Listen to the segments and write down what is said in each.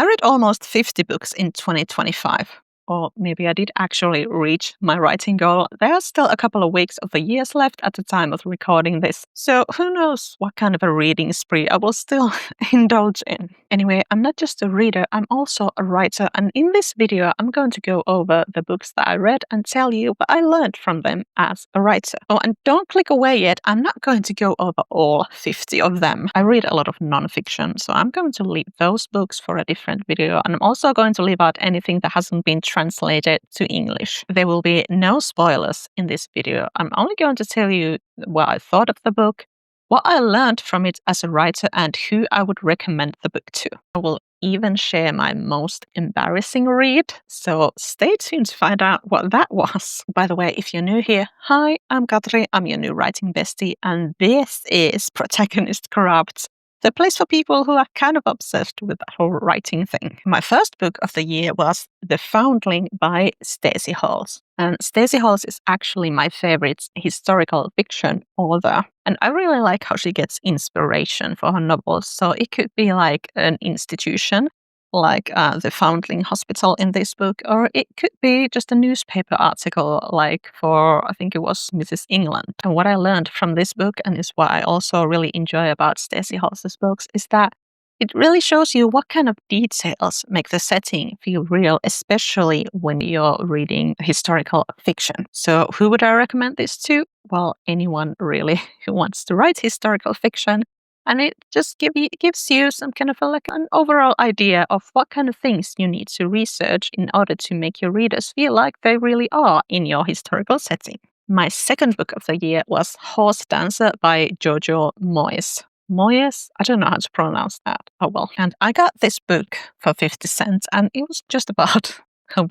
I read almost 50 books in 2025. Or maybe I did actually reach my writing goal. There are still a couple of weeks of the years left at the time of recording this. So who knows what kind of a reading spree I will still indulge in. Anyway, I'm not just a reader, I'm also a writer. And in this video, I'm going to go over the books that I read and tell you what I learned from them as a writer. Oh, and don't click away yet. I'm not going to go over all 50 of them. I read a lot of nonfiction, so I'm going to leave those books for a different video. And I'm also going to leave out anything that hasn't been translated to English. There will be no spoilers in this video. I'm only going to tell you what I thought of the book, what I learned from it as a writer, and who I would recommend the book to. I will even share my most embarrassing read, so stay tuned to find out what that was. By the way, if you're new here, hi, I'm Katri, I'm your new writing bestie, and this is Protagonist Corrupt, the place for people who are kind of obsessed with that whole writing thing. My first book of the year was The Foundling by Stacy Halls. And Stacy Halls is actually my favorite historical fiction author. And I really like how she gets inspiration for her novels. So it could be like an institution, like the Foundling Hospital in this book, or it could be just a newspaper article like for, I think it was Mrs. England. And what I learned from this book, and is what I also really enjoy about Stacy Hall's books, is that it really shows you what kind of details make the setting feel real, especially when you're reading historical fiction. So who would I recommend this to? Well, anyone really who wants to write historical fiction. And it just gives you some kind of an overall idea of what kind of things you need to research in order to make your readers feel like they really are in your historical setting. My second book of the year was Horse Dancer by Jojo Moyes. Moyes? I don't know how to pronounce that. Oh well. And I got this book for 50 cents, and it was just about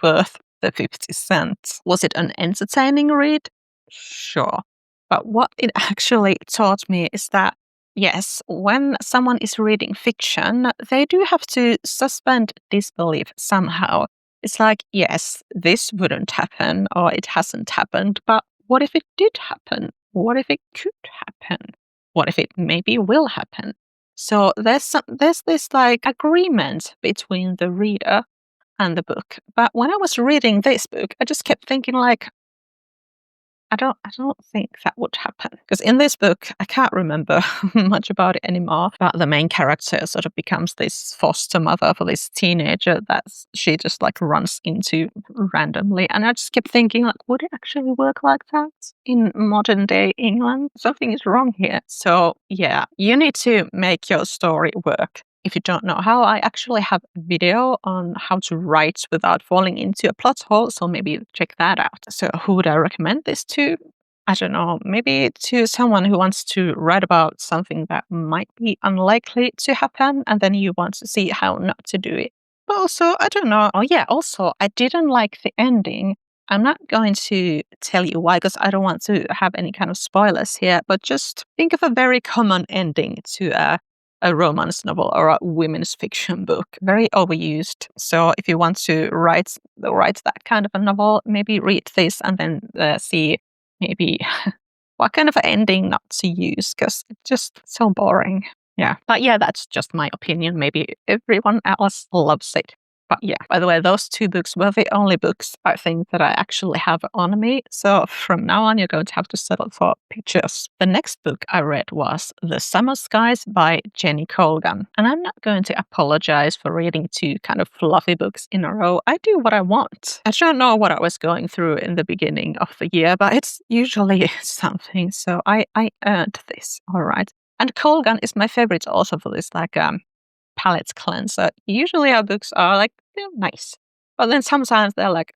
worth the 50 cents. Was it an entertaining read? Sure. But what it actually taught me is that yes, when someone is reading fiction, they do have to suspend disbelief somehow. It's like, yes, this wouldn't happen, or it hasn't happened, but what if it did happen? What if it could happen? What if it maybe will happen? So there's this like agreement between the reader and the book. But when I was reading this book, I just kept thinking like, I don't think that would happen. Because in this book, I can't remember much about it anymore. But the main character sort of becomes this foster mother for this teenager that she just like runs into randomly. And I just kept thinking like, would it actually work like that in modern day England? Something is wrong here. So yeah, you need to make your story work. If you don't know how, I actually have a video on how to write without falling into a plot hole, so maybe check that out. So who would I recommend this to? I don't know, maybe to someone who wants to write about something that might be unlikely to happen, and then you want to see how not to do it. But also, I don't know. Oh yeah, also, I didn't like the ending. I'm not going to tell you why, because I don't want to have any kind of spoilers here, but just think of a very common ending to a romance novel or a women's fiction book. Very overused. So if you want to write that kind of a novel, maybe read this and then see maybe what kind of ending not to use, because it's just so boring. Yeah. But yeah, that's just my opinion. Maybe everyone else loves it. But yeah, by the way, those two books were the only books I think that I actually have on me. So from now on, you're going to have to settle for pictures. The next book I read was The Summer Skies by Jenny Colgan. And I'm not going to apologize for reading two kind of fluffy books in a row. I do what I want. I don't know what I was going through in the beginning of the year, but it's usually something. So I earned this. All right. And Colgan is my favorite also for this palette cleanser. Usually our books are like, they're nice, but then sometimes they're like,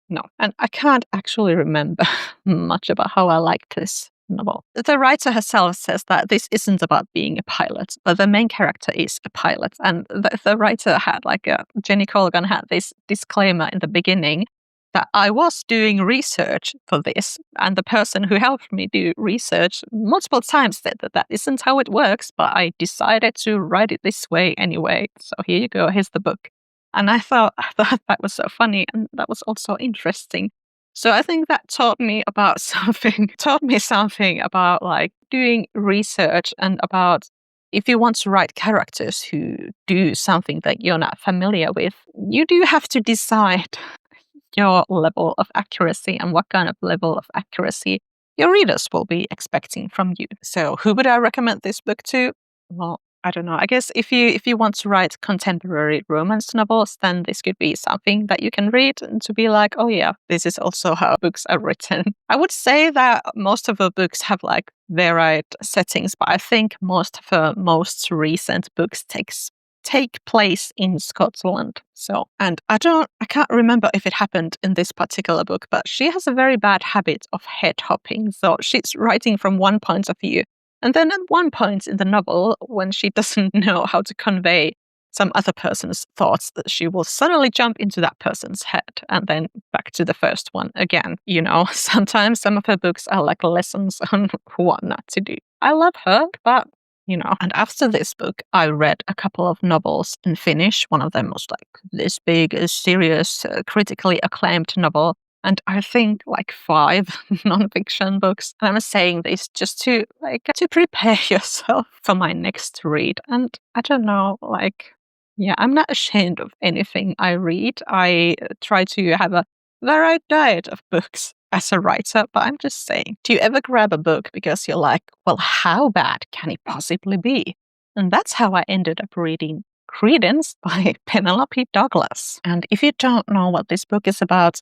no. And I can't actually remember much about how I liked this novel. The writer herself says that this isn't about being a pilot, but the main character is a pilot. And the writer had Jenny Colgan had this disclaimer in the beginning that I was doing research for this, and the person who helped me do research multiple times said that isn't how it works, but I decided to write it this way anyway. So here you go, here's the book. And I thought that was so funny, and that was also interesting. So I think that taught me something about like doing research and about if you want to write characters who do something that you're not familiar with, you do have to decide your level of accuracy and what kind of level of accuracy your readers will be expecting from you. So who would I recommend this book to? Well, I don't know. I guess if you want to write contemporary romance novels, then this could be something that you can read and to be like, oh yeah, this is also how books are written. I would say that most of the books have like varied settings, but I think most of the most recent books take place in Scotland. So, and I can't remember if it happened in this particular book, but she has a very bad habit of head hopping. So she's writing from one point of view. And then at one point in the novel, when she doesn't know how to convey some other person's thoughts, that she will suddenly jump into that person's head and then back to the first one again. You know, sometimes some of her books are like lessons on what not to do. I love her, but you know, and after this book, I read a couple of novels in Finnish. One of them was like this big, serious, critically acclaimed novel. And I think like 5 nonfiction books. And I'm saying this just to prepare yourself for my next read. And I don't know, yeah, I'm not ashamed of anything I read. I try to have a varied diet of books as a writer, but I'm just saying, do you ever grab a book because you're like, well, how bad can it possibly be? And that's how I ended up reading Credence by Penelope Douglas. And if you don't know what this book is about,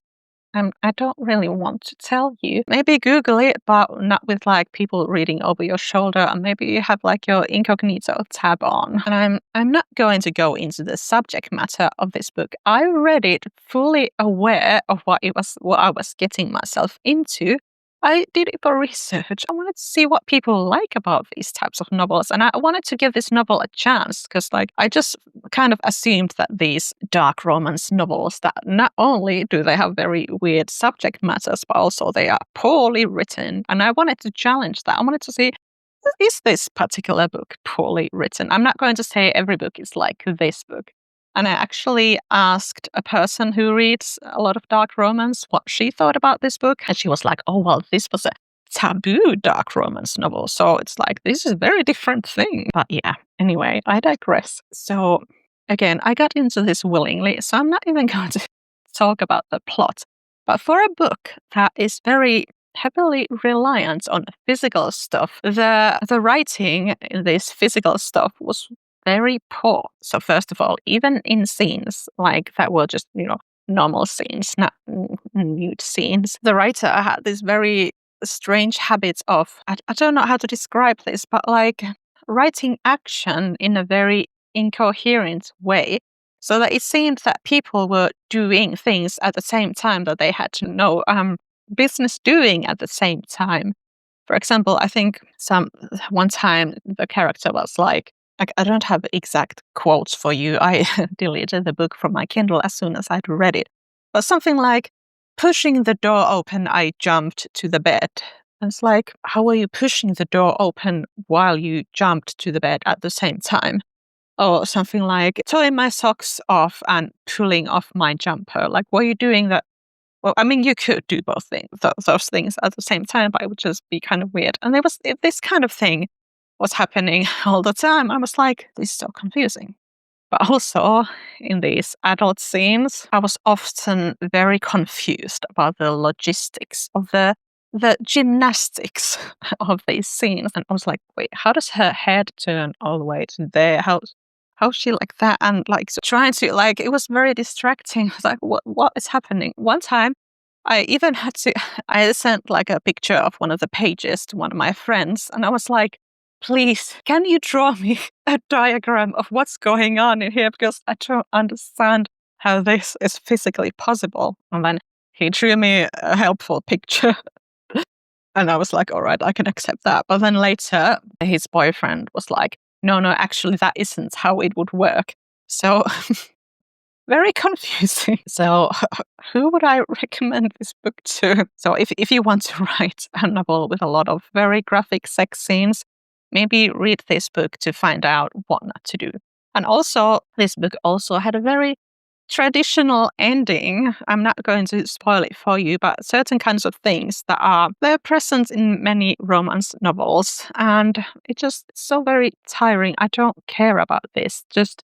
I don't really want to tell you. Maybe Google it, but not with like people reading over your shoulder, and maybe you have like your incognito tab on. And I'm not going to go into the subject matter of this book. I read it fully aware of what I was getting myself into. I did it for research. I wanted to see what people like about these types of novels. And I wanted to give this novel a chance because I just kind of assumed that these dark romance novels, that not only do they have very weird subject matters, but also they are poorly written. And I wanted to challenge that. I wanted to see, is this particular book poorly written? I'm not going to say every book is like this book. And I actually asked a person who reads a lot of dark romance what she thought about this book. And she was like, oh, well, this was a taboo dark romance novel. So it's like, this is a very different thing. But yeah, anyway, I digress. So again, I got into this willingly. So I'm not even going to talk about the plot. But for a book that is very heavily reliant on physical stuff, the writing in this physical stuff was very poor. So first of all, even in scenes like that were just, normal scenes, not nude scenes, the writer had this very strange habit of, I don't know how to describe this, but like writing action in a very incoherent way. So that it seemed that people were doing things at the same time that they had to know business doing at the same time. For example, I think one time the character was like, I don't have exact quotes for you. I deleted the book from my Kindle as soon as I'd read it. But something like, pushing the door open, I jumped to the bed. And it's like, how are you pushing the door open while you jumped to the bed at the same time? Or something like, throwing my socks off and pulling off my jumper. Like, were you doing that? Well, I mean, you could do both things, those things at the same time, but it would just be kind of weird. And this kind of thing was happening all the time. I was like, this is so confusing. But also in these adult scenes, I was often very confused about the logistics of the gymnastics of these scenes. And I was like, wait, how does her head turn all the way to there? How's she like that? And like so trying to it was very distracting. I was like, what is happening? One time I even I sent like a picture of one of the pages to one of my friends, and I was like, please, can you draw me a diagram of what's going on in here? Because I don't understand how this is physically possible. And then he drew me a helpful picture. And I was like, all right, I can accept that. But then later, his boyfriend was like, no, actually, that isn't how it would work. So very confusing. So who would I recommend this book to? So if you want to write a novel with a lot of very graphic sex scenes, maybe read this book to find out what not to do. And also, this book also had a very traditional ending. I'm not going to spoil it for you, but certain kinds of things that are they're present in many romance novels, and it's so very tiring. I don't care about this. Just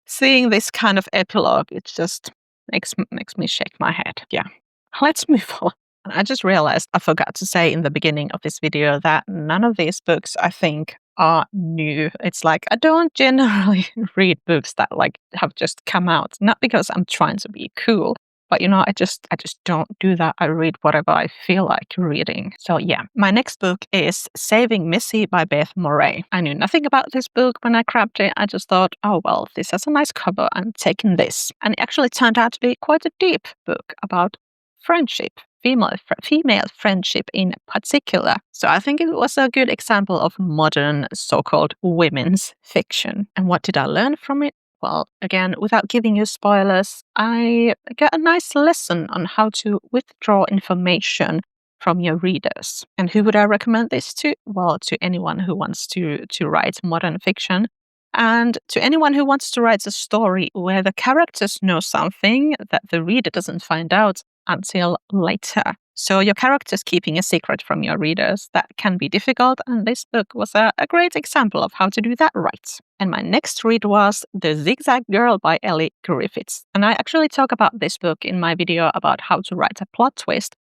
seeing this kind of epilogue, it just makes me shake my head. Yeah, let's move on. I just realized I forgot to say in the beginning of this video that none of these books, I think, are new. It's like I don't generally read books that like have just come out. Not because I'm trying to be cool, but I just don't do that. I read whatever I feel like reading. So yeah, my next book is Saving Missy by Beth Morray. I knew nothing about this book when I grabbed it. I just thought, oh well, this has a nice cover. I'm taking this. And it actually turned out to be quite a deep book about friendship. Female friendship in particular. So I think it was a good example of modern so-called women's fiction. And what did I learn from it? Well, again, without giving you spoilers, I get a nice lesson on how to withdraw information from your readers. And who would I recommend this to? Well, to anyone who wants to write modern fiction. And to anyone who wants to write a story where the characters know something that the reader doesn't find out until later. So your characters keeping a secret from your readers, that can be difficult, and this book was a great example of how to do that right. And my next read was The Zigzag Girl by Elly Griffiths. And I actually talk about this book in my video about how to write a plot twist.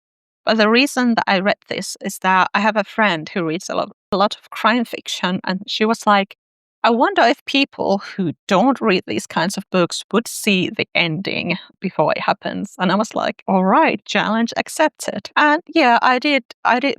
But the reason that I read this is that I have a friend who reads a lot of crime fiction, and she was like, I wonder if people who don't read these kinds of books would see the ending before it happens. And I was like, all right, challenge accepted. And yeah, I did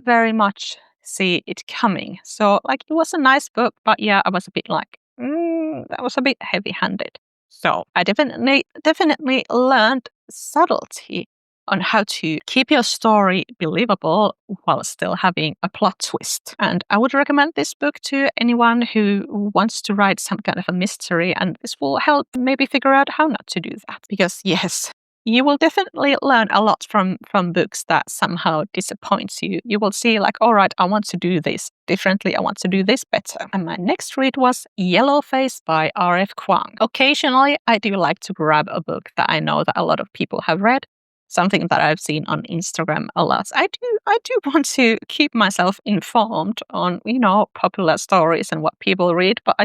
very much see it coming. So like it was a nice book, but yeah, I was a bit like, that was a bit heavy-handed. So I definitely learned subtlety on how to keep your story believable while still having a plot twist. And I would recommend this book to anyone who wants to write some kind of a mystery, and this will help maybe figure out how not to do that. Because yes, you will definitely learn a lot from books that somehow disappoints you. You will see like, all right, I want to do this differently. I want to do this better. And my next read was Yellowface by R.F. Kuang. Occasionally, I do like to grab a book that I know that a lot of people have read, something that I've seen on Instagram a lot. I do want to keep myself informed on, popular stories and what people read, but I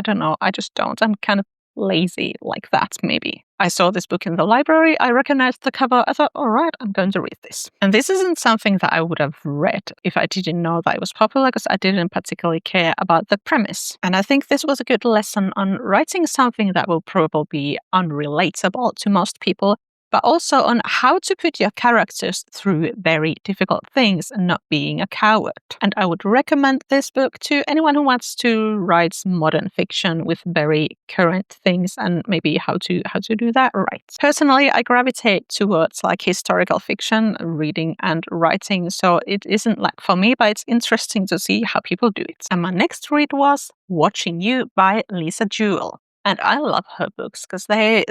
don't know. I just don't. I'm kind of lazy like that, maybe. I saw this book in the library. I recognized the cover. I thought, all right, I'm going to read this. And this isn't something that I would have read if I didn't know that it was popular, because I didn't particularly care about the premise. And I think this was a good lesson on writing something that will probably be unrelatable to most people, but also on how to put your characters through very difficult things and not being a coward. And I would recommend this book to anyone who wants to write modern fiction with very current things and maybe how to do that right. Personally, I gravitate towards like historical fiction, reading and writing, so it isn't like for me, but it's interesting to see how people do it. And my next read was Watching You by Lisa Jewell. And I love her books because they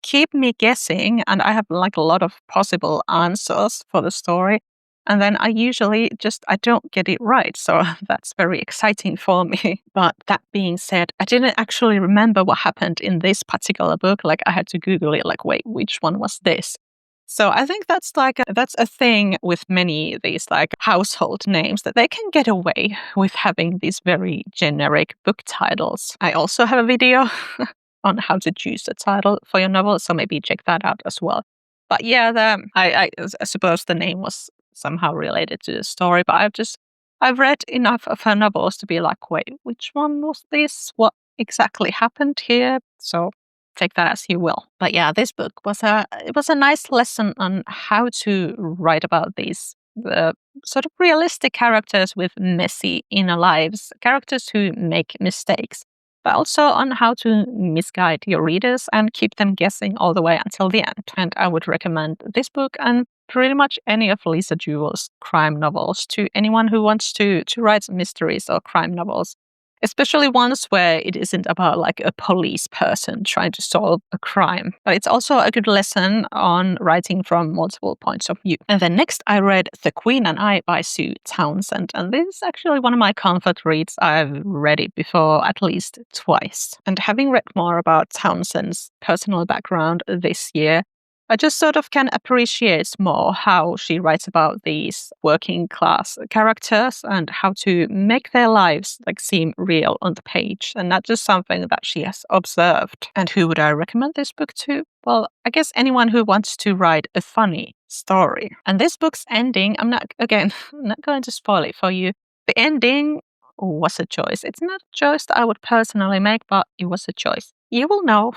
keep me guessing, and I have like a lot of possible answers for the story. And then I usually I don't get it right. So that's very exciting for me. But that being said, I didn't actually remember what happened in this particular book. Like I had to Google it, like, wait, which one was this? So I think that's a thing with many of these like household names, that they can get away with having these very generic book titles. I also have a video on how to choose a title for your novel, so maybe check that out as well. But yeah, I suppose the name was somehow related to the story, but I've read enough of her novels to be like, wait, which one was this? What exactly happened here? So take that as you will. But yeah, this book was a nice lesson on how to write about these sort of realistic characters with messy inner lives, characters who make mistakes, but also on how to misguide your readers and keep them guessing all the way until the end. And I would recommend this book and pretty much any of Lisa Jewell's crime novels to anyone who wants to write mysteries or crime novels. especially ones where it isn't about like a police person trying to solve a crime. But it's also a good lesson on writing from multiple points of view. And then next I read The Queen and I by Sue Townsend. And this is actually one of my comfort reads. I've read it before at least twice. And having read more about Townsend's personal background this year, I just sort of can appreciate more how she writes about these working class characters and how to make their lives like seem real on the page and not just something that she has observed. And who would I recommend this book to? Well, I guess anyone who wants to write a funny story. And this book's ending, I'm not going to spoil it for you. The ending was a choice. It's not a choice that I would personally make, but it was a choice. You will know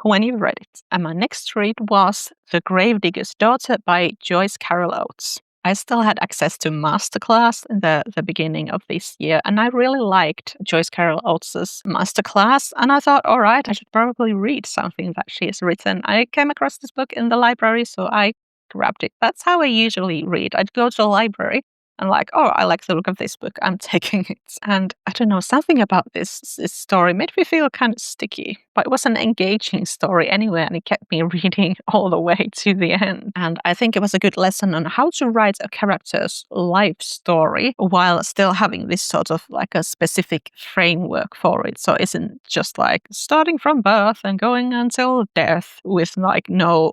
when you read it. And my next read was The Gravedigger's Daughter by Joyce Carol Oates. I still had access to masterclass in the beginning of this year, and I really liked Joyce Carol Oates' masterclass, and I thought, all right, I should probably read something that she has written. I came across this book in the library, so I grabbed it. That's how I usually read. I'd go to the library and like, oh, I like the look of this book, I'm taking it. And I don't know, something about this story made me feel kind of sticky, but it was an engaging story anyway, and it kept me reading all the way to the end. And I think it was a good lesson on how to write a character's life story while still having this sort of like a specific framework for it. So it isn't just like starting from birth and going until death with like no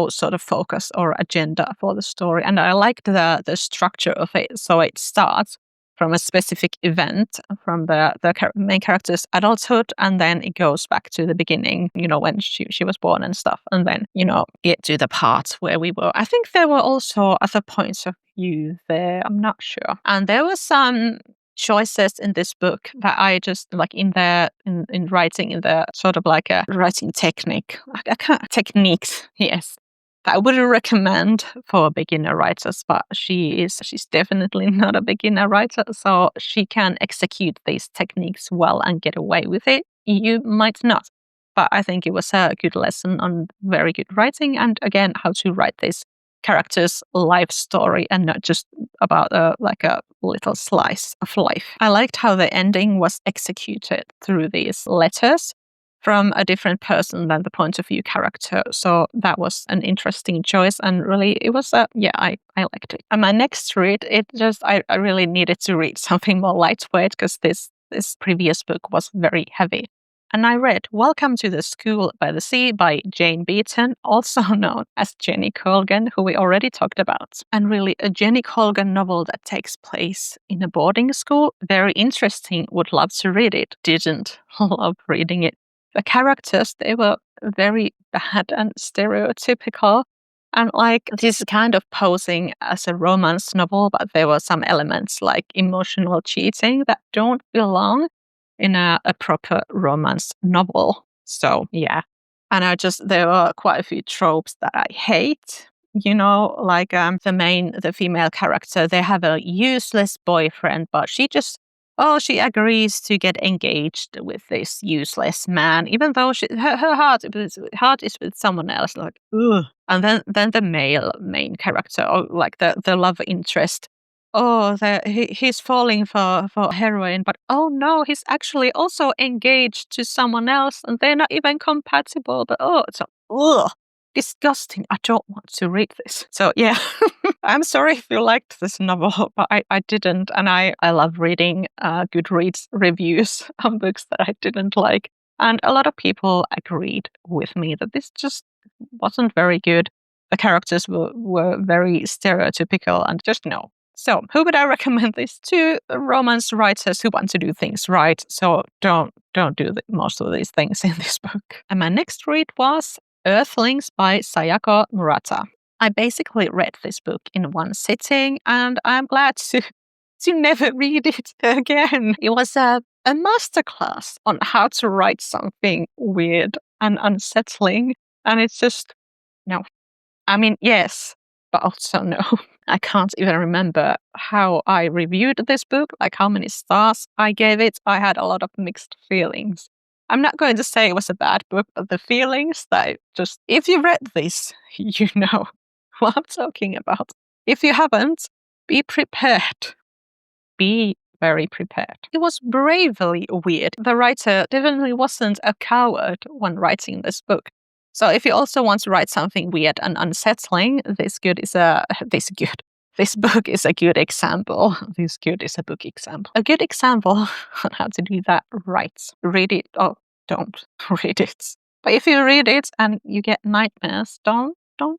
sort of focus or agenda for the story. And I liked the structure of it. So it starts from a specific event from the main character's adulthood, and then it goes back to the beginning, when she was born and stuff, and then, get to the part where we were. I think there were also other points of view there. I'm not sure. And there were some choices in this book that I just like in writing, in the sort of like a writing technique. Techniques, yes. I wouldn't recommend for beginner writers, but she's definitely not a beginner writer, so she can execute these techniques well and get away with it. You might not, but I think it was a good lesson on very good writing, and again, how to write this character's life story and not just about a little slice of life. I liked how the ending was executed through these letters from a different person than the point of view character. So that was an interesting choice, and really it was I liked it. And my next read, I really needed to read something more lightweight because this previous book was very heavy. And I read Welcome to the School by the Sea by Jane Beaton, also known as Jenny Colgan, who we already talked about. And really a Jenny Colgan novel that takes place in a boarding school. Very interesting, would love to read it. Didn't love reading it. The characters, they were very bad and stereotypical, and like this kind of posing as a romance novel, but there were some elements like emotional cheating that don't belong in a proper romance novel. So yeah, and there were quite a few tropes that I hate. Like the female character, they have a useless boyfriend, but she agrees to get engaged with this useless man, even though her heart is with someone else. Like, ugh. And then the male main character, or like the love interest, he's falling for heroin, but oh no, he's actually also engaged to someone else, and they're not even compatible. But it's disgusting. I don't want to read this. So yeah, I'm sorry if you liked this novel, but I didn't. And I love reading Goodreads reviews on books that I didn't like. And a lot of people agreed with me that this just wasn't very good. The characters were very stereotypical and just no. So who would I recommend this to? Romance writers who want to do things right. So don't do most of these things in this book. And my next read was Earthlings by Sayaka Murata. I basically read this book in one sitting, and I'm glad to never read it again. It was a masterclass on how to write something weird and unsettling, and it's just no. I mean, yes, but also no. I can't even remember how I reviewed this book, like how many stars I gave it. I had a lot of mixed feelings. I'm not going to say it was a bad book, but the feelings that if you read this, you know what I'm talking about. If you haven't, be prepared. Be very prepared. It was bravely weird. The writer definitely wasn't a coward when writing this book. So if you also want to write something weird and unsettling, this book is a good example. This good is a book example. A good example on how to do that right. Read it. Oh, don't read it. But if you read it and you get nightmares, don't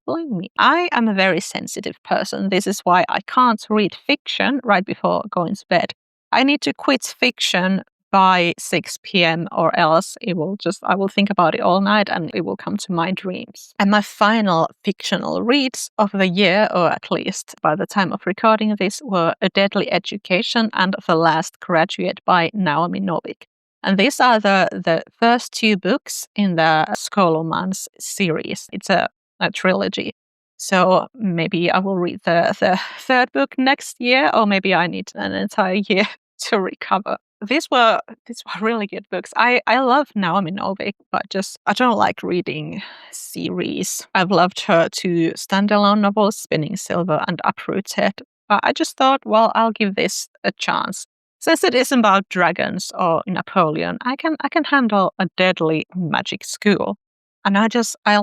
blame me. I am a very sensitive person. This is why I can't read fiction right before going to bed. I need to quit fiction by 6 p.m. or else I will think about it all night and it will come to my dreams. And my final fictional reads of the year, or at least by the time of recording this, were A Deadly Education and The Last Graduate by Naomi Novik. And these are the first 2 books in the Scholomance series. It's a trilogy. So maybe I will read the third book next year, or maybe I need an entire year to recover. These were really good books. I love Naomi Novik, but I don't like reading series. I've loved her 2 standalone novels, Spinning Silver and Uprooted. But I just thought, well, I'll give this a chance. Since it isn't about dragons or Napoleon, I can handle A Deadly Magic School. And I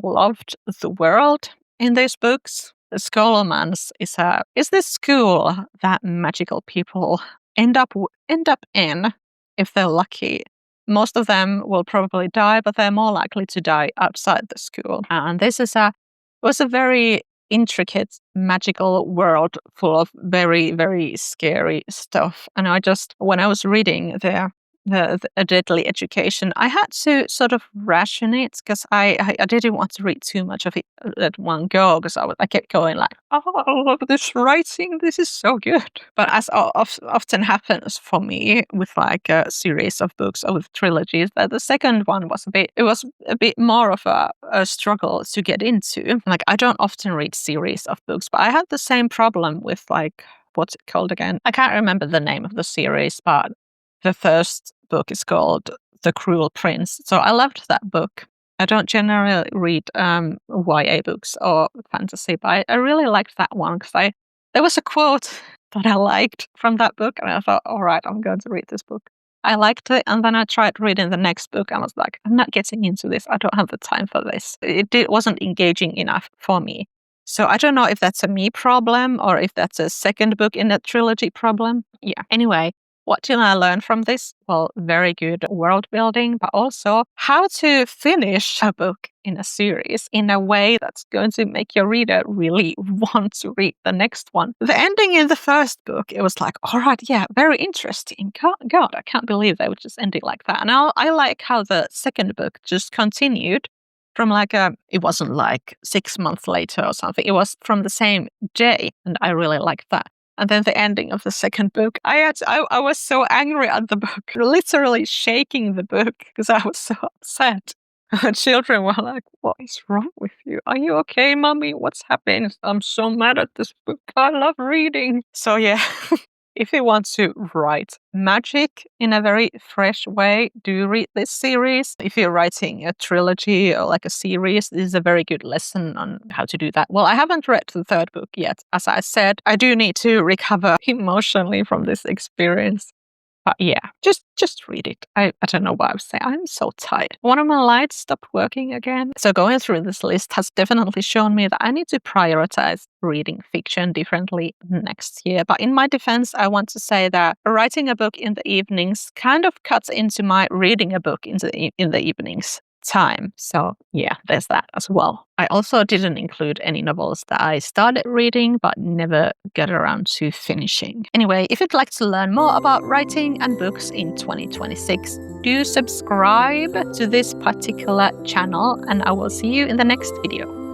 loved the world in these books. The Scholomance is this school that magical people end up in if they're lucky. Most of them will probably die, but they're more likely to die outside the school. And this was a very intricate magical world full of very, very scary stuff. And when I was reading A Deadly Education, I had to sort of ration it because I didn't want to read too much of it at one go, because I kept going like, oh, I love this writing, this is so good. But as often happens for me with like a series of books or with trilogies, that the second one was a bit more of a struggle to get into. Like, I don't often read series of books, but I had the same problem with like, what's it called again? I can't remember the name of the series, but the first book is called The Cruel Prince. So I loved that book. I don't generally read YA books or fantasy, but I really liked that one because there was a quote that I liked from that book, and I thought, all right, I'm going to read this book. I liked it, and then I tried reading the next book, and I was like, I'm not getting into this. I don't have the time for this. It wasn't engaging enough for me. So I don't know if that's a me problem or if that's a second book in a trilogy problem. Yeah. Anyway, what did I learn from this? Well, very good world building, but also how to finish a book in a series in a way that's going to make your reader really want to read the next one. The ending in the first book, it was like, all right, yeah, very interesting. God, I can't believe they would just end it like that. And I like how the second book just continued from it wasn't like 6 months later or something. It was from the same day, and I really liked that. And then the ending of the second book, I was so angry at the book, literally shaking the book because I was so upset. Children were like, what is wrong with you? Are you okay, mommy? What's happening? I'm so mad at this book. I love reading. So yeah, if you want to write magic in a very fresh way, do read this series. If you're writing a trilogy or like a series, this is a very good lesson on how to do that. Well, I haven't read the third book yet. As I said, I do need to recover emotionally from this experience. But yeah, just read it. I don't know what I was saying. I'm so tired. One of my lights stopped working again. So going through this list has definitely shown me that I need to prioritize reading fiction differently next year. But in my defense, I want to say that writing a book in the evenings kind of cuts into my reading a book in the evenings time. So yeah, there's that as well. I also didn't include any novels that I started reading but never got around to finishing. Anyway, if you'd like to learn more about writing and books in 2026, do subscribe to this particular channel, and I will see you in the next video.